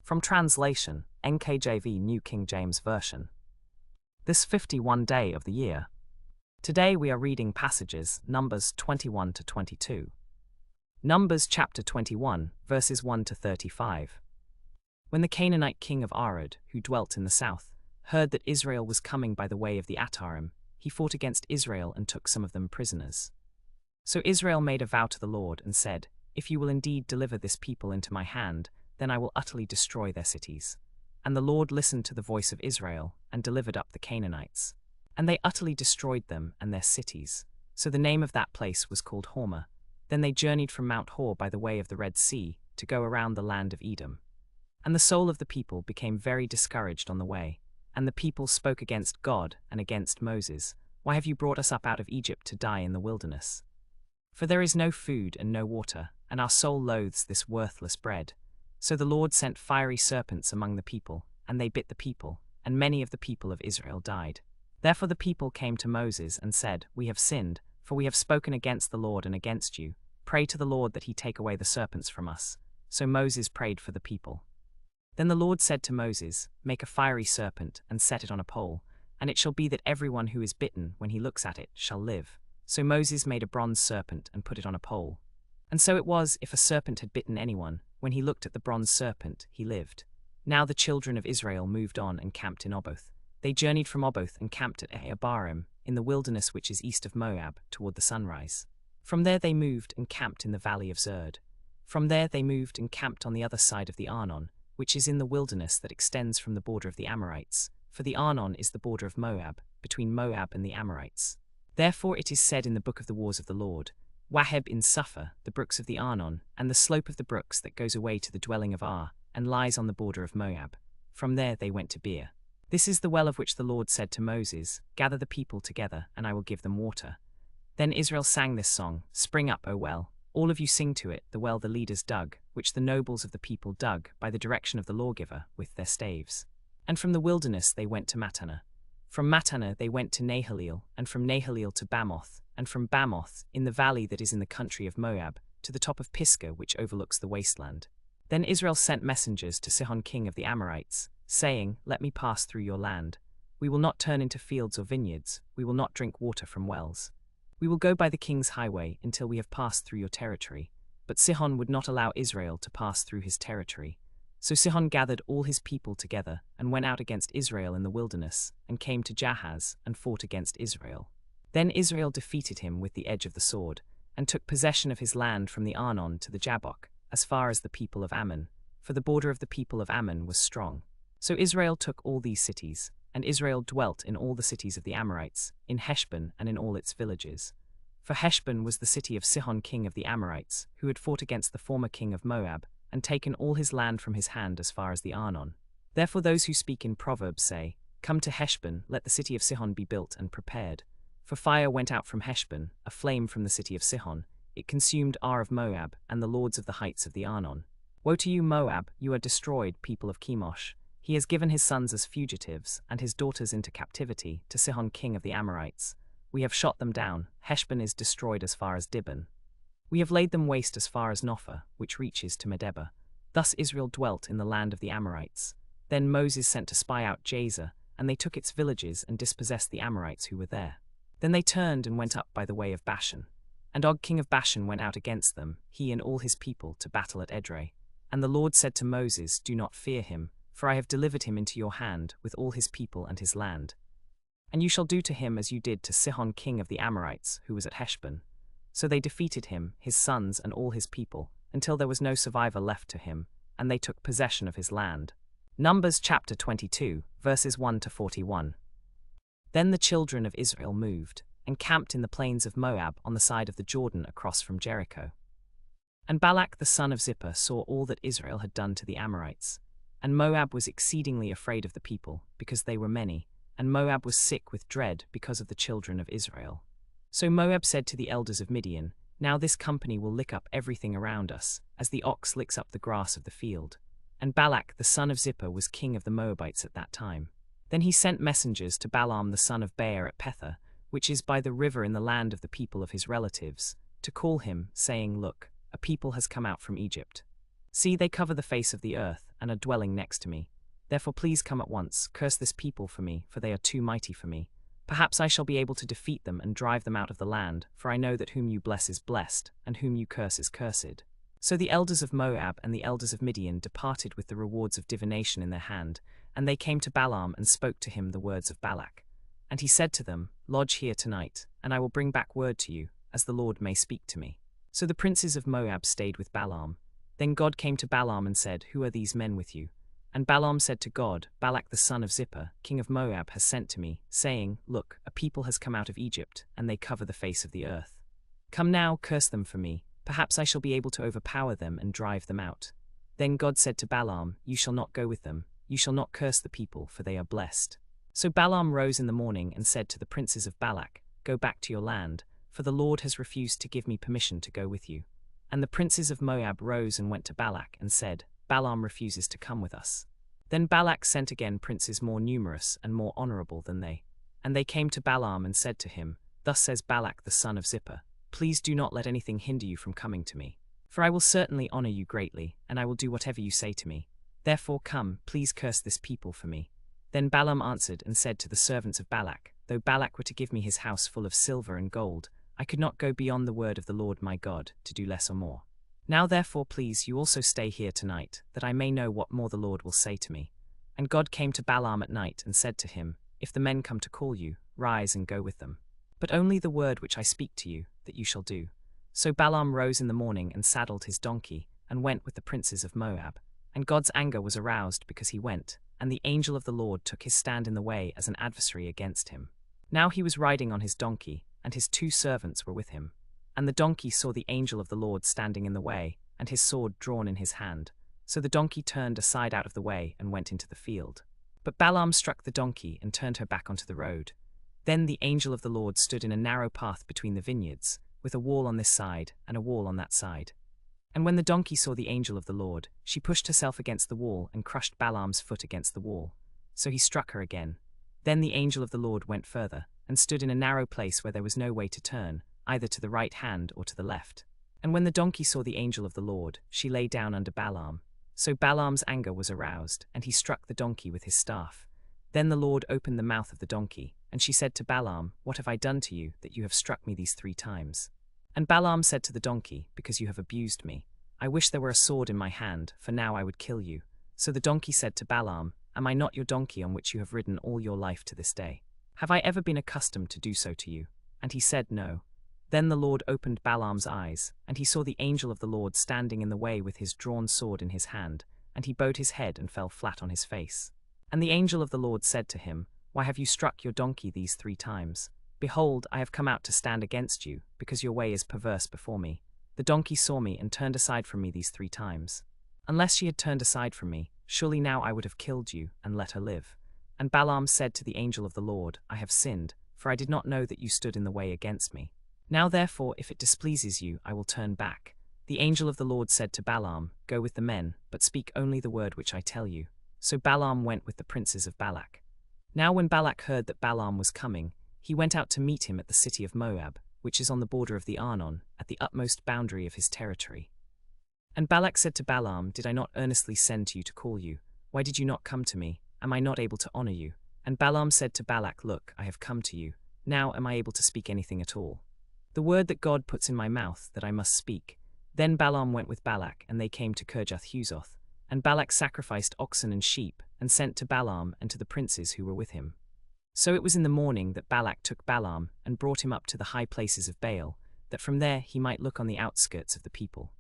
From translation, NKJV New King James Version. This 51 day of the year. Today we are reading passages Numbers 21 to 22. Numbers chapter 21, verses 1 to 35. When the Canaanite king of Arad, who dwelt in the south, heard that Israel was coming by the way of the Atarim, he fought against Israel and took some of them prisoners. So Israel made a vow to the Lord and said, "If you will indeed deliver this people into my hand, then I will utterly destroy their cities." And the Lord listened to the voice of Israel and delivered up the Canaanites. And they utterly destroyed them and their cities. So the name of that place was called Hormah. Then they journeyed from Mount Hor by the way of the Red Sea to go around the land of Edom. And the soul of the people became very discouraged on the way. And the people spoke against God and against Moses. "Why have you brought us up out of Egypt to die in the wilderness? For there is no food and no water, and our soul loathes this worthless bread." So the Lord sent fiery serpents among the people, and they bit the people, and many of the people of Israel died. Therefore the people came to Moses and said, "We have sinned, for we have spoken against the Lord and against you. Pray to the Lord that he take away the serpents from us." So Moses prayed for the people. Then the Lord said to Moses, "Make a fiery serpent and set it on a pole, and it shall be that everyone who is bitten, when he looks at it, shall live." So Moses made a bronze serpent and put it on a pole. And so it was, if a serpent had bitten anyone, when he looked at the bronze serpent, he lived. Now the children of Israel moved on and camped in Oboth. They journeyed from Oboth and camped at Abarim, in the wilderness which is east of Moab, toward the sunrise. From there they moved and camped in the valley of Zerd. From there they moved and camped on the other side of the Arnon, which is in the wilderness that extends from the border of the Amorites, for the Arnon is the border of Moab, between Moab and the Amorites. Therefore it is said in the book of the wars of the Lord, "Waheb in Suphah, the brooks of the Arnon, and the slope of the brooks that goes away to the dwelling of Ar, and lies on the border of Moab." From there they went to Beer. This is the well of which the Lord said to Moses, "Gather the people together, and I will give them water." Then Israel sang this song, "Spring up, O well, all of you sing to it, the well the leaders dug, which the nobles of the people dug, by the direction of the lawgiver, with their staves." And from the wilderness they went to Mattanah. From Mattanah they went to Nahaleel, and from Nahaleel to Bamoth, and from Bamoth, in the valley that is in the country of Moab, to the top of Pisgah which overlooks the wasteland. Then Israel sent messengers to Sihon king of the Amorites, saying, "Let me pass through your land. We will not turn into fields or vineyards, we will not drink water from wells. We will go by the king's highway until we have passed through your territory." But Sihon would not allow Israel to pass through his territory. So Sihon gathered all his people together, and went out against Israel in the wilderness, and came to Jahaz, and fought against Israel. Then Israel defeated him with the edge of the sword, and took possession of his land from the Arnon to the Jabbok, as far as the people of Ammon, for the border of the people of Ammon was strong. So Israel took all these cities, and Israel dwelt in all the cities of the Amorites, in Heshbon and in all its villages. For Heshbon was the city of Sihon king of the Amorites, who had fought against the former king of Moab, and taken all his land from his hand as far as the Arnon. Therefore those who speak in Proverbs say, "Come to Heshbon, let the city of Sihon be built and prepared." For fire went out from Heshbon, a flame from the city of Sihon. It consumed Ar of Moab, and the lords of the heights of the Arnon. Woe to you, Moab, you are destroyed, people of Chemosh. He has given his sons as fugitives, and his daughters into captivity, to Sihon king of the Amorites. We have shot them down. Heshbon is destroyed as far as Dibon. We have laid them waste as far as Nophah, which reaches to Medeba. Thus Israel dwelt in the land of the Amorites. Then Moses sent to spy out Jazer, and they took its villages and dispossessed the Amorites who were there. Then they turned and went up by the way of Bashan. And Og king of Bashan went out against them, he and all his people, to battle at Edrei. And the Lord said to Moses, "Do not fear him, for I have delivered him into your hand, with all his people and his land. And you shall do to him as you did to Sihon king of the Amorites, who was at Heshbon." So they defeated him, his sons and all his people, until there was no survivor left to him, and they took possession of his land. Numbers chapter 22, verses 1 to 41. Then the children of Israel moved, and camped in the plains of Moab on the side of the Jordan across from Jericho. And Balak the son of Zippor saw all that Israel had done to the Amorites. And Moab was exceedingly afraid of the people, because they were many, and Moab was sick with dread because of the children of Israel. So Moab said to the elders of Midian, "Now this company will lick up everything around us, as the ox licks up the grass of the field." And Balak the son of Zippor was king of the Moabites at that time. Then he sent messengers to Balaam the son of Beor at Pethah, which is by the river in the land of the people of his relatives, to call him, saying, "Look, a people has come out from Egypt. See, they cover the face of the earth, and are dwelling next to me. Therefore please come at once, curse this people for me, for they are too mighty for me. Perhaps I shall be able to defeat them and drive them out of the land, for I know that whom you bless is blessed, and whom you curse is cursed." So the elders of Moab and the elders of Midian departed with the rewards of divination in their hand, and they came to Balaam and spoke to him the words of Balak. And he said to them, "Lodge here tonight, and I will bring back word to you, as the Lord may speak to me." So the princes of Moab stayed with Balaam. Then God came to Balaam and said, "Who are these men with you?" And Balaam said to God, "Balak the son of Zippor, king of Moab, has sent to me, saying, Look, a people has come out of Egypt, and they cover the face of the earth. Come now, curse them for me. Perhaps I shall be able to overpower them and drive them out." Then God said to Balaam, "You shall not go with them. You shall not curse the people, for they are blessed." So Balaam rose in the morning and said to the princes of Balak, "Go back to your land, for the Lord has refused to give me permission to go with you." And the princes of Moab rose and went to Balak and said, "Balaam refuses to come with us." Then Balak sent again princes more numerous and more honorable than they. And they came to Balaam and said to him, "Thus says Balak the son of Zippor, Please do not let anything hinder you from coming to me. For I will certainly honor you greatly, and I will do whatever you say to me. Therefore come, please curse this people for me." Then Balaam answered and said to the servants of Balak, "Though Balak were to give me his house full of silver and gold, I could not go beyond the word of the Lord my God, to do less or more. Now therefore please you also stay here tonight, that I may know what more the Lord will say to me." And God came to Balaam at night and said to him, "If the men come to call you, rise and go with them. But only the word which I speak to you, that you shall do." So Balaam rose in the morning and saddled his donkey, and went with the princes of Moab. And God's anger was aroused because he went, and the angel of the Lord took his stand in the way as an adversary against him. Now he was riding on his donkey, and his 2 servants were with him. And the donkey saw the angel of the Lord standing in the way, and his sword drawn in his hand. So the donkey turned aside out of the way and went into the field. But Balaam struck the donkey and turned her back onto the road. Then the angel of the Lord stood in a narrow path between the vineyards, with a wall on this side and a wall on that side. And when the donkey saw the angel of the Lord, she pushed herself against the wall and crushed Balaam's foot against the wall. So he struck her again. Then the angel of the Lord went further, and stood in a narrow place where there was no way to turn, either to the right hand or to the left. And when the donkey saw the angel of the Lord, she lay down under Balaam. So Balaam's anger was aroused, and he struck the donkey with his staff. Then the Lord opened the mouth of the donkey, and she said to Balaam, "What have I done to you, that you have struck me these 3 times? And Balaam said to the donkey, "Because you have abused me. I wish there were a sword in my hand, for now I would kill you." So the donkey said to Balaam, "Am I not your donkey on which you have ridden all your life to this day? Have I ever been accustomed to do so to you?" And he said, "No." Then the Lord opened Balaam's eyes, and he saw the angel of the Lord standing in the way with his drawn sword in his hand, and he bowed his head and fell flat on his face. And the angel of the Lord said to him, "Why have you struck your donkey these 3 times? Behold, I have come out to stand against you, because your way is perverse before me. The donkey saw me and turned aside from me these 3 times. Unless she had turned aside from me, surely now I would have killed you and let her live." And Balaam said to the angel of the Lord, "I have sinned, for I did not know that you stood in the way against me. Now therefore, if it displeases you, I will turn back." The angel of the Lord said to Balaam, "Go with the men, but speak only the word which I tell you." So Balaam went with the princes of Balak. Now when Balak heard that Balaam was coming, he went out to meet him at the city of Moab, which is on the border of the Arnon, at the utmost boundary of his territory. And Balak said to Balaam, "Did I not earnestly send to you to call you? Why did you not come to me? Am I not able to honor you?" And Balaam said to Balak, "Look, I have come to you. Now am I able to speak anything at all? The word that God puts in my mouth, that I must speak." Then Balaam went with Balak, and they came to Kirjath-Huzoth. And Balak sacrificed oxen and sheep, and sent to Balaam and to the princes who were with him. So it was in the morning that Balak took Balaam, and brought him up to the high places of Baal, that from there he might look on the outskirts of the people.